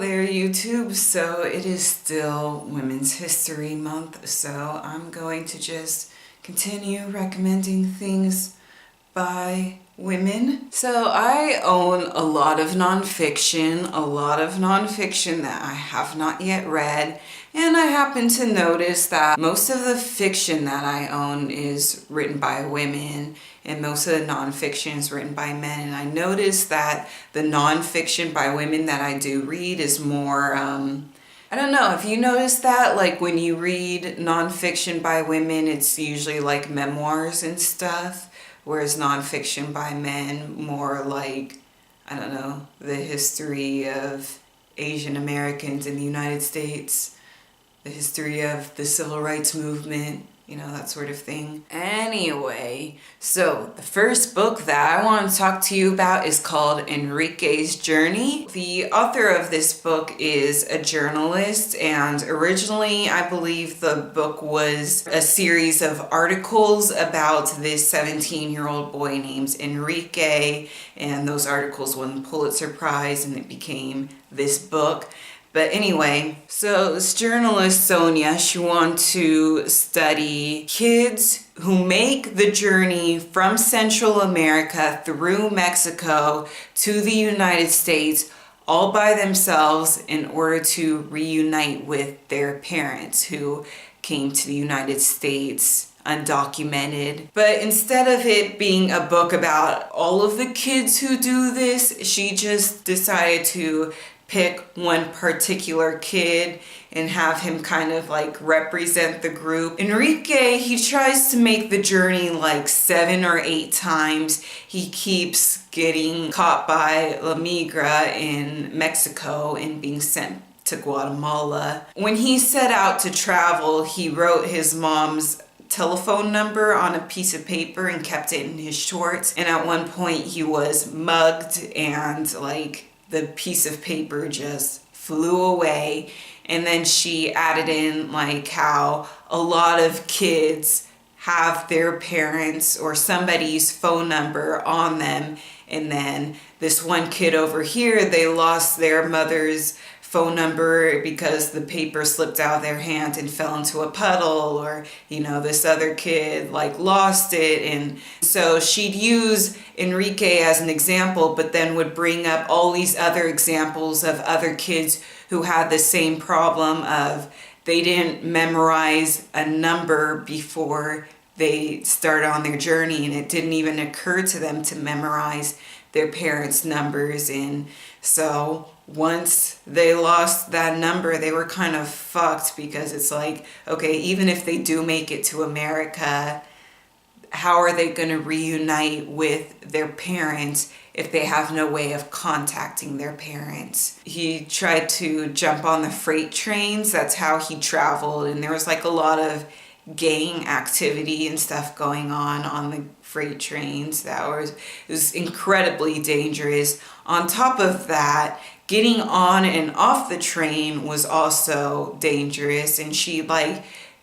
there, YouTube. So it is still Women's History Month, so I'm going to just continue recommending things by women. So I own a lot of nonfiction that I have not yet read, and I happen to notice that most of the fiction that I own is written by women and most of the nonfiction is written by men. And I noticed that the nonfiction by women that I do read is more, I don't know, if you notice that, like when you read nonfiction by women, it's usually like memoirs and stuff, whereas nonfiction by men, more like, I don't know, the history of Asian Americans in the United States, the history of the Civil Rights Movement, you know, that sort of thing. Anyway, so the first book that I want to talk to you about is called Enriques Journey. The author of this book is a journalist, and originally I believe the book was a series of articles about this 17-year-old boy named Enrique, and those articles won the Pulitzer Prize and it became this book. But anyway, so this journalist, Sonia, she wanted to study kids who make the journey from Central America through Mexico to the United States all by themselves in order to reunite with their parents who came to the United States undocumented. But instead of it being a book about all of the kids who do this, she just decided to pick one particular kid and have him kind of like represent the group. Enrique, he tries to make the journey like 7 or 8 times. He keeps getting caught by La Migra in Mexico and being sent to Guatemala. When he set out to travel, he wrote his mom's telephone number on a piece of paper and kept it in his shorts. And at one point he was mugged and like the piece of paper just flew away. And then she added in like how a lot of kids have their parents or somebody's phone number on them, and then this one kid over here, they lost their mother's phone number because the paper slipped out of their hand and fell into a puddle, or you know, this other kid like lost it. And so she'd use Enrique as an example, but then would bring up all these other examples of other kids who had the same problem of they didn't memorize a number before they started on their journey, and it didn't even occur to them to memorize their parents' numbers. And so once they lost that number, they were kind of fucked, because it's like, okay, even if they do make it to America, how are they going to reunite with their parents if they have no way of contacting their parents? He tried to jump on the freight trains. That's how he traveled. And there was like a lot of gang activity and stuff going on the freight trains. It was incredibly dangerous. On top of that, getting on and off the train was also dangerous. And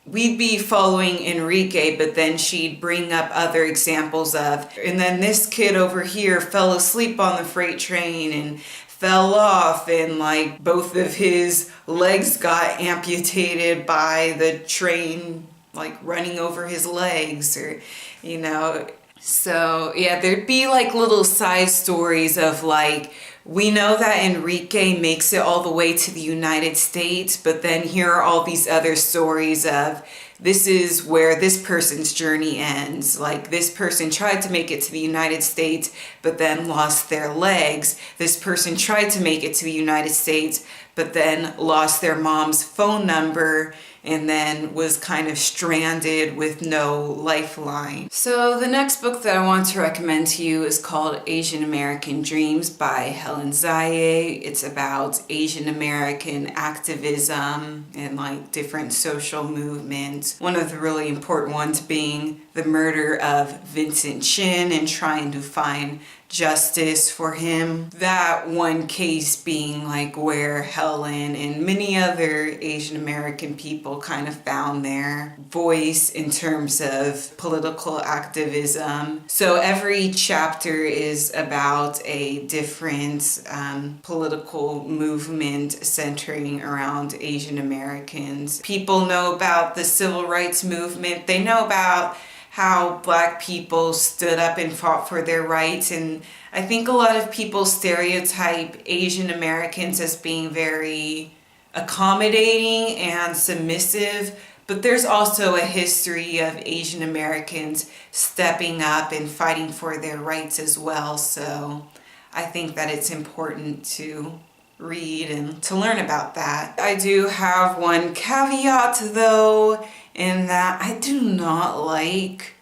we'd be following Enrique, but then she'd bring up other examples of, and then this kid over here fell asleep on the freight train and fell off, and like both of his legs got amputated by the train like running over his legs, or you know. So yeah, there'd be like little side stories of like, we know that Enrique makes it all the way to the United States, but then here are all these other stories of, this is where this person's journey ends. Like, this person tried to make it to the United States, but then lost their legs. This person tried to make it to the United States, but then lost their mom's phone number and then was kind of stranded with no lifeline. So the next book that I want to recommend to you is called Asian American Dreams by Helen Zaye. It's about Asian American activism and like different social movements. One of the really important ones being the murder of Vincent Chin and trying to find justice for him. That one case being like where Helen and many other Asian American people kind of found their voice in terms of political activism. So every chapter is about a different political movement centering around Asian Americans. People know about the civil rights movement. They know about how Black people stood up and fought for their rights. And I think a lot of people stereotype Asian Americans as being very accommodating and submissive, but there's also a history of Asian Americans stepping up and fighting for their rights as well. So I think that it's important to read and to learn about that. I do have one caveat though, in that I do not like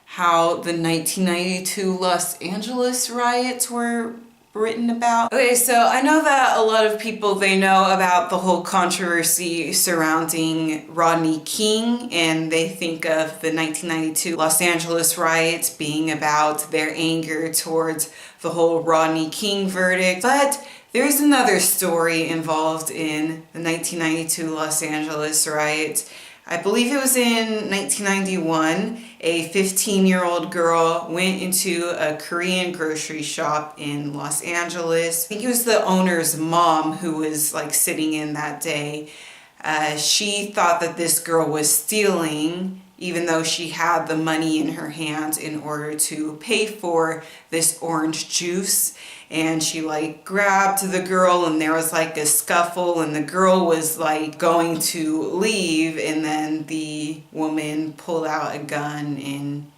how the 1992 Los Angeles riots were written about. Okay, so I know that a lot of people, they know about the whole controversy surrounding Rodney King, and they think of the 1992 Los Angeles riots being about their anger towards the whole Rodney King verdict. But there's another story involved in the 1992 Los Angeles riots. I believe it was in 1991, a 15-year-old girl went into a Korean grocery shop in Los Angeles. I think it was the owner's mom who was like sitting in that day. She thought that this girl was stealing, even though she had the money in her hands in order to pay for this orange juice. And she like grabbed the girl, and there was like a scuffle, and the girl was like going to leave, and then the woman pulled out a gun and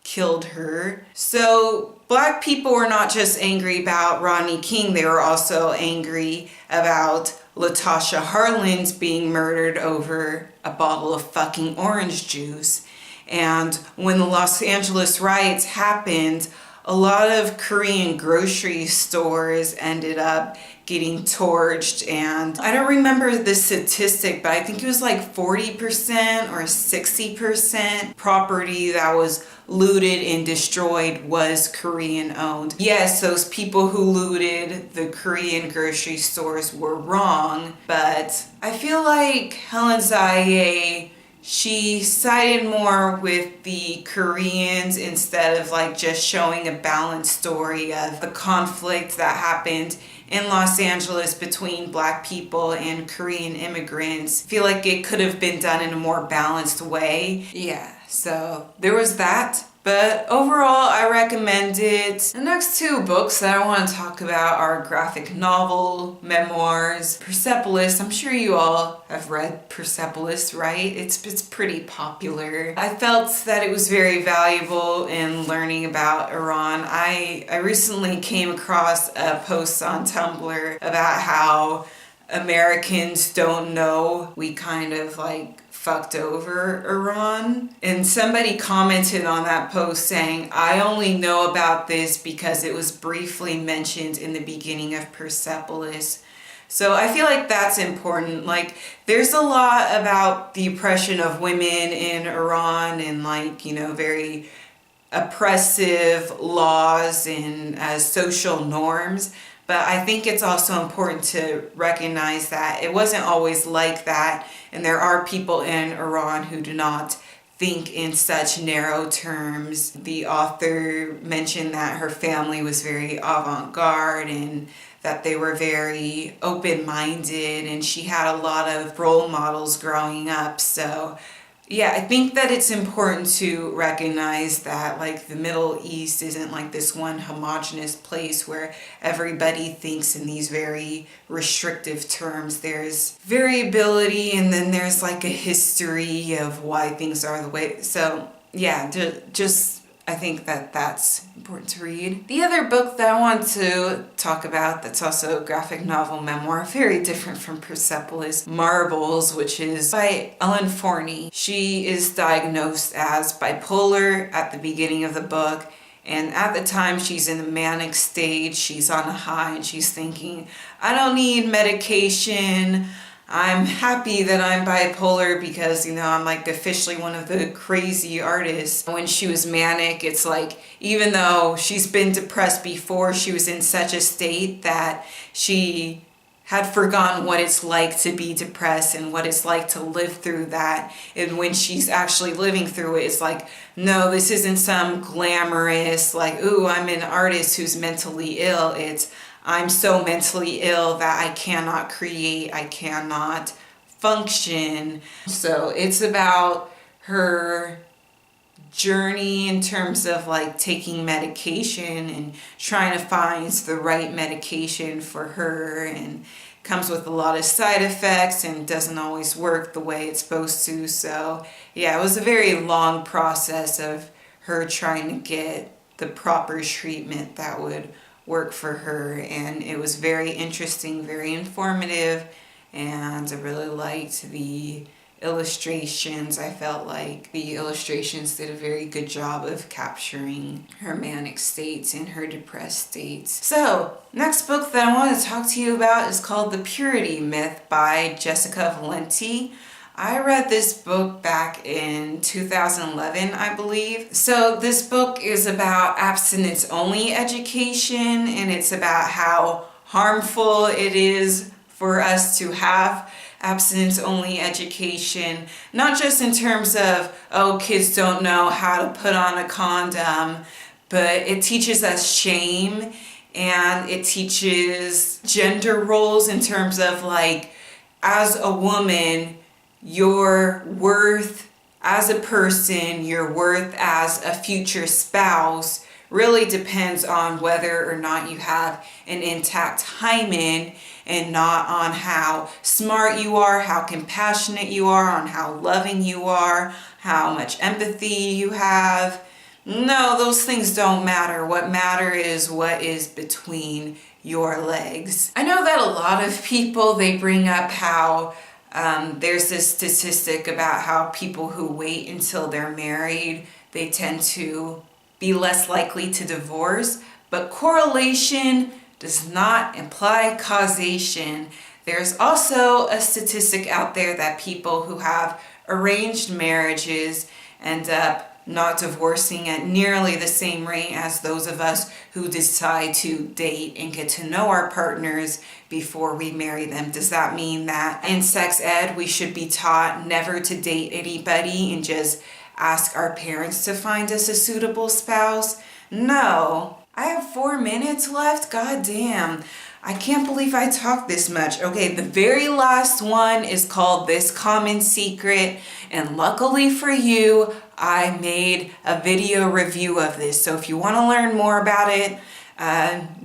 killed her. So Black people were not just angry about Rodney King, they were also angry about Latasha Harlins being murdered over a bottle of fucking orange juice. And when the Los Angeles riots happened, a lot of Korean grocery stores ended up getting torched, and I don't remember the statistic, but I think it was like 40% or 60% property that was looted and destroyed was Korean owned. Yes, those people who looted the Korean grocery stores were wrong, but I feel like Helen Zaye, she sided more with the Koreans instead of like just showing a balanced story of the conflict that happened in Los Angeles between Black people and Korean immigrants. I feel like it could have been done in a more balanced way. Yeah, so there was that. But overall, I recommend it. The next two books that I want to talk about are graphic novel, memoirs. Persepolis, I'm sure you all have read Persepolis, right? It's pretty popular. I felt that it was very valuable in learning about Iran. I recently came across a post on Tumblr about how Americans don't know we kind of like fucked over Iran. And somebody commented on that post saying, I only know about this because it was briefly mentioned in the beginning of Persepolis. So I feel like that's important. Like, there's a lot about the oppression of women in Iran and like, you know, very oppressive laws and social norms. But I think it's also important to recognize that it wasn't always like that, and there are people in Iran who do not think in such narrow terms. The author mentioned that her family was very avant-garde and that they were very open-minded, and she had a lot of role models growing up. So yeah, I think that it's important to recognize that like the Middle East isn't like this one homogenous place where everybody thinks in these very restrictive terms. There's variability, and then there's like a history of why things are the way. So yeah, just I think that that's important to read. The other book that I want to talk about that's also a graphic novel memoir, very different from Persepolis, Marbles, which is by Ellen Forney. She is diagnosed as bipolar at the beginning of the book, and at the time she's in the manic stage, she's on a high, and she's thinking, I don't need medication, I'm happy that I'm bipolar because, I'm like officially one of the crazy artists. When she was manic, it's like, even though she's been depressed before, she was in such a state that she had forgotten what it's like to be depressed and what it's like to live through that. And when she's actually living through it, it's like, no, this isn't some glamorous, like, ooh, I'm an artist who's mentally ill. It's, I'm so mentally ill that I cannot create, I cannot function. So it's about her journey in terms of like taking medication and trying to find the right medication for her, and comes with a lot of side effects and doesn't always work the way it's supposed to. So yeah, it was a very long process of her trying to get the proper treatment that would work for her, and it was very interesting, very informative, and I really liked the illustrations. I felt like the illustrations did a very good job of capturing her manic states and her depressed states. So, next book that I want to talk to you about is called The Purity Myth by Jessica Valenti. I read this book back in 2011, I believe. So this book is about abstinence-only education, and it's about how harmful it is for us to have abstinence-only education, not just in terms of, oh, kids don't know how to put on a condom, but it teaches us shame, and it teaches gender roles in terms of like, as a woman, your worth as a person, your worth as a future spouse really depends on whether or not you have an intact hymen, and not on how smart you are, how compassionate you are, on how loving you are, how much empathy you have. No, those things don't matter. What matter is what is between your legs. I know that a lot of people, they bring up how there's this statistic about how people who wait until they're married, they tend to be less likely to divorce, but correlation does not imply causation. There's also a statistic out there that people who have arranged marriages end up not divorcing at nearly the same rate as those of us who decide to date and get to know our partners before we marry them. Does that mean that in sex ed we should be taught never to date anybody and just ask our parents to find us a suitable spouse? No. I have 4 minutes left? God damn. I can't believe I talked this much. Okay, the very last one is called This Common Secret, and luckily for you, I made a video review of this. So if you want to learn more about it,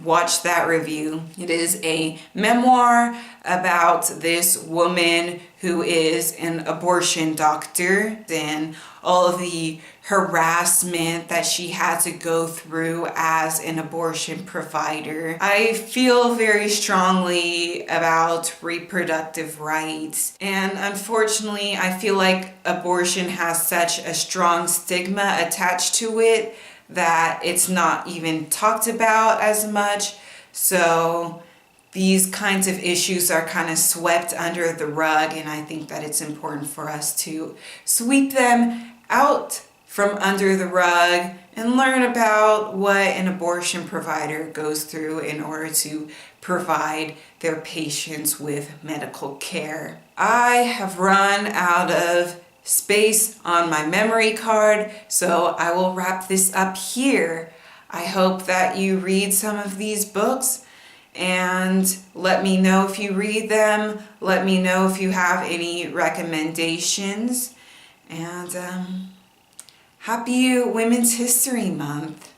watch that review. It is a memoir about this woman who is an abortion doctor and all of the harassment that she had to go through as an abortion provider. I feel very strongly about reproductive rights, and unfortunately I feel like abortion has such a strong stigma attached to it that it's not even talked about as much. So these kinds of issues are kind of swept under the rug, and I think that it's important for us to sweep them out from under the rug and learn about what an abortion provider goes through in order to provide their patients with medical care. I have run out of space on my memory card, so I will wrap this up here. I hope that you read some of these books, and let me know if you read them. Let me know if you have any recommendations, and happy Women's History Month.